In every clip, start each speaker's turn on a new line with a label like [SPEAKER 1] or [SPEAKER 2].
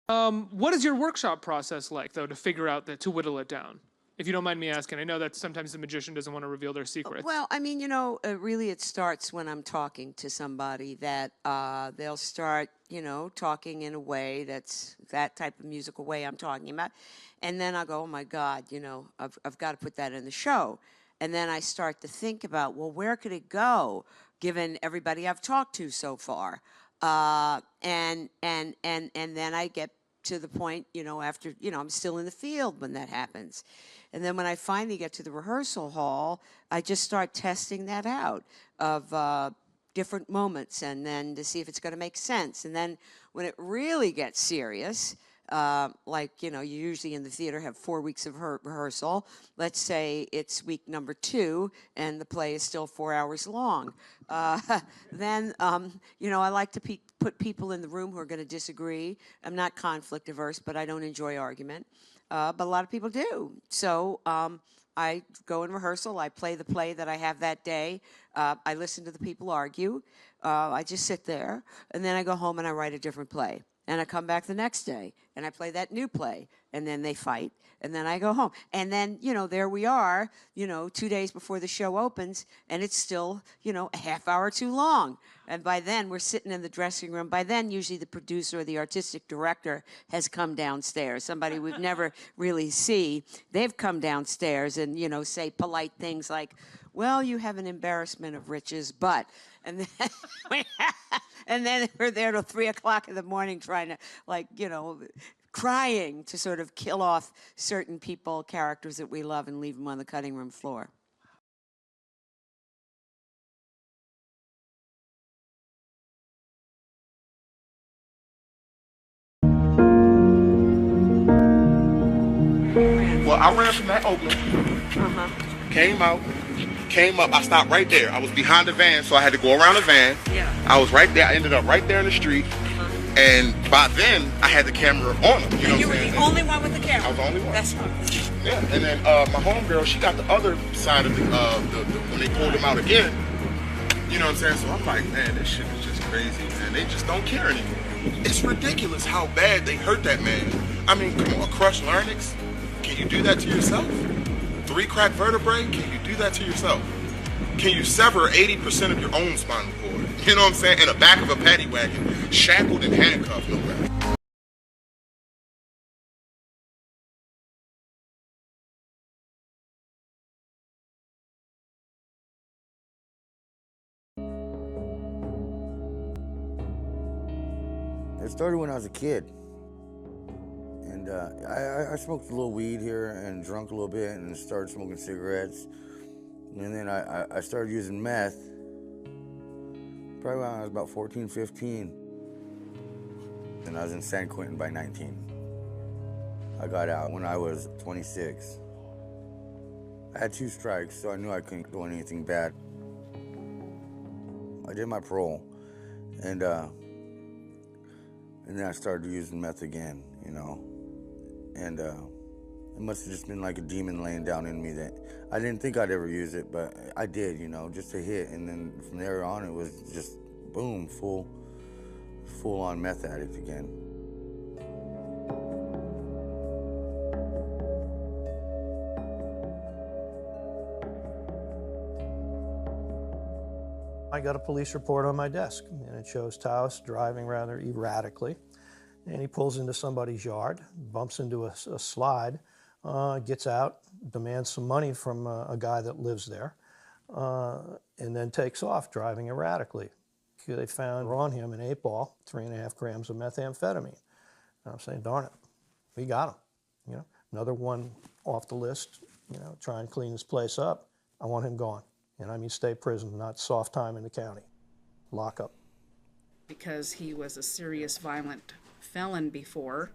[SPEAKER 1] What is your workshop process like, though, to figure out to whittle it down? If you don't mind me asking, I know that sometimes the magician doesn't want to reveal their secrets.
[SPEAKER 2] Well, I mean, really it starts when I'm talking to somebody that they'll start, talking in a way that's that type of musical way I'm talking about. And then I'll go, oh my God, I've got to put that in the show. And then I start to think about, well, where could it go given everybody I've talked to so far? And then I get to the point, after, I'm still in the field when that happens. And then when I finally get to the rehearsal hall, I just start testing that out of different moments and then to see if it's going to make sense. And then when it really gets serious, you usually in the theater have 4 weeks of rehearsal. Let's say it's week number 2 and the play is still 4 hours long. Then, I like to put people in the room who are going to disagree. I'm not conflict averse, but I don't enjoy argument. But a lot of people do. So I go in rehearsal. I play the play that I have that day. I listen to the people argue. I just sit there. And then I go home and I write a different play. And I come back the next day and I play that new play. And then they fight. And then I go home. And then, there we are, 2 days before the show opens. And it's still, a half hour too long. And by then, we're sitting in the dressing room. By then, usually the producer or the artistic director has come downstairs, somebody we've never really see. They've come downstairs and, say polite things like, well, you have an embarrassment of riches, but... And then, and then we're there till 3 o'clock in the morning trying to, crying to sort of kill off certain people, characters that we love and leave them on the cutting room floor.
[SPEAKER 3] Well, I ran from that Oakland, came out, came up. I stopped right there. I was behind the van, so I had to go around the van.
[SPEAKER 2] Yeah.
[SPEAKER 3] I was right there. I ended up right there in the street. And by then, I had the camera on him. You know
[SPEAKER 2] You
[SPEAKER 3] what
[SPEAKER 2] were
[SPEAKER 3] I'm saying?
[SPEAKER 2] the only one with the camera.
[SPEAKER 3] I was the only one.
[SPEAKER 2] That's fine.
[SPEAKER 3] Yeah. And then my homegirl, she got the other side of the when they pulled him out again. You know what I'm saying? So I'm like, man, this shit is just crazy, man. They just don't care anymore. It's ridiculous how bad they hurt that man. I mean, come on, a crushed larynx? Can you do that to yourself? 3 cracked vertebrae? Can you do that to yourself? Can you sever 80% of your own spinal cord? You know what I'm saying? In the back of a paddy wagon, shackled and handcuffed, no less.
[SPEAKER 4] It started when I was a kid. And I smoked a little weed here and drank a little bit and started smoking cigarettes. And then I started using meth probably when I was about 14, 15. And I was in San Quentin by 19. I got out when I was 26. I had 2 strikes, so I knew I couldn't do anything bad. I did my parole, and then I started using meth again, And it must have just been like a demon laying down in me that I didn't think I'd ever use it, but I did, just a hit. And then from there on, it was just boom, full-on meth addict again.
[SPEAKER 5] I got a police report on my desk, and it shows Taos driving rather erratically. And he pulls into somebody's yard, bumps into a slide, gets out, demands some money from a guy that lives there, and then takes off driving erratically. They found on him an 8-ball, 3.5 grams of methamphetamine. And I'm saying, darn it, we got him. Another one off the list, try and clean this place up. I want him gone. And I mean state prison, not soft time in the county. Lock up.
[SPEAKER 6] Because he was a serious violent felon before.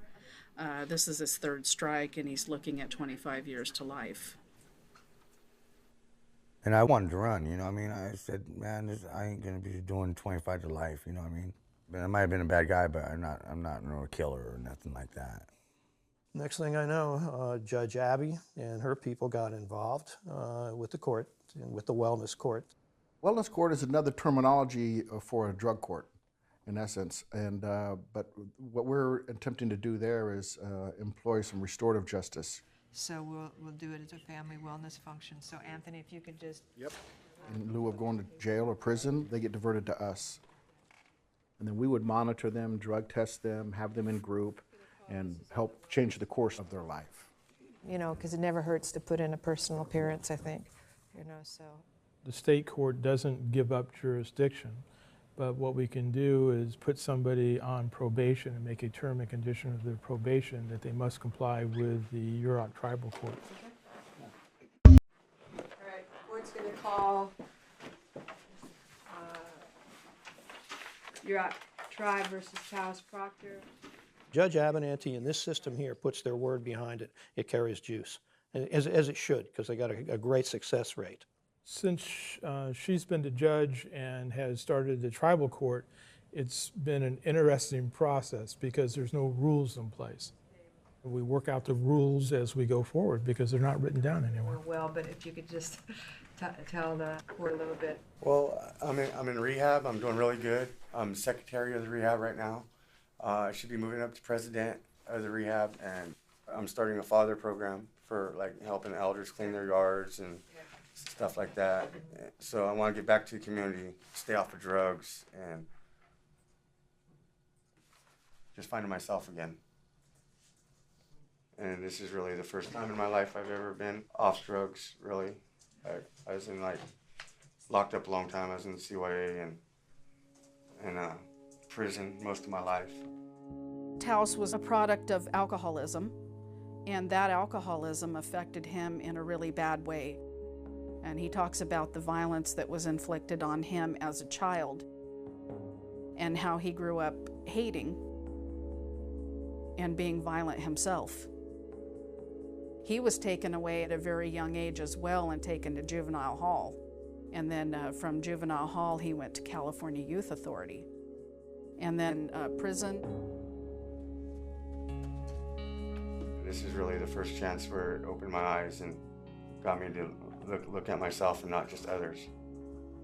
[SPEAKER 6] This is his 3rd strike, and he's looking at 25 years to life.
[SPEAKER 4] And I wanted to run, I said, man, I ain't gonna be doing 25 to life, But I might have been a bad guy, but I'm not a killer or nothing like that.
[SPEAKER 5] Next thing I know, Judge Abby and her people got involved with the court, with the wellness court.
[SPEAKER 7] Wellness court is another terminology for a drug court. in essence. And but what we're attempting to do there is employ some restorative justice.
[SPEAKER 8] So we'll do it as a family wellness function. So Anthony, if you could just...
[SPEAKER 7] Yep. In lieu of going to jail or prison, they get diverted to us. And then we would monitor them, drug test them, have them in group, and help change the course of their life.
[SPEAKER 8] You know, because it never hurts to put in a personal appearance, I think. You know, so...
[SPEAKER 9] The state court doesn't give up jurisdiction, but what we can do is put somebody on probation and make a term and condition of their probation that they must comply with the Yurok tribal court.
[SPEAKER 8] All right, court's going to call Yurok tribe versus Taos Proctor.
[SPEAKER 5] Judge Abernathy in this system here puts their word behind it. It carries juice, as it should, because they got a great success rate.
[SPEAKER 9] Since she's been the judge and has started the tribal court, it's been an interesting process because there's no rules in place. We work out the rules as we go forward because they're not written down anywhere.
[SPEAKER 8] Well, but if you could just tell the court a little bit.
[SPEAKER 10] Well, I'm in rehab. I'm doing really good. I'm secretary of the rehab right now. I should be moving up to president of the rehab, and I'm starting a father program for like helping elders clean their yards and stuff like that. So I want to get back to the community, stay off of drugs, and just finding myself again. And this is really the first time in my life I've ever been off drugs, really. I was in like locked up a long time. I was in the CYA and prison most of my life.
[SPEAKER 6] Taos was a product of alcoholism, and that alcoholism affected him in a really bad way. And he talks about the violence that was inflicted on him as a child and how he grew up hating and being violent himself. He was taken away at a very young age as well and taken to juvenile hall. And then from juvenile hall, he went to California Youth Authority. And then prison.
[SPEAKER 10] This is really the first chance where it opened my eyes and got me to look at myself and not just others.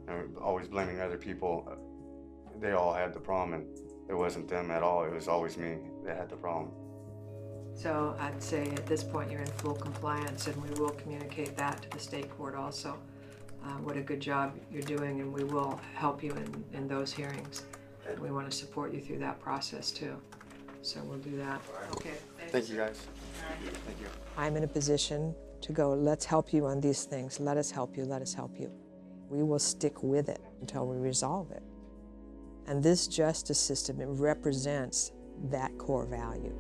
[SPEAKER 10] And always blaming other people. They all had the problem, and it wasn't them at all. It was always me that had the problem.
[SPEAKER 8] So I'd say at this point you're in full compliance, and we will communicate that to the state court also. What a good job you're doing, and we will help you in those hearings. And we want to support you through that process too. So we'll do that. Okay.
[SPEAKER 10] Thank you, guys. Thank you.
[SPEAKER 8] I'm in a position to go, let's help you on these things. Let us help you, let us help you. We will stick with it until we resolve it. And this justice system, it represents that core value.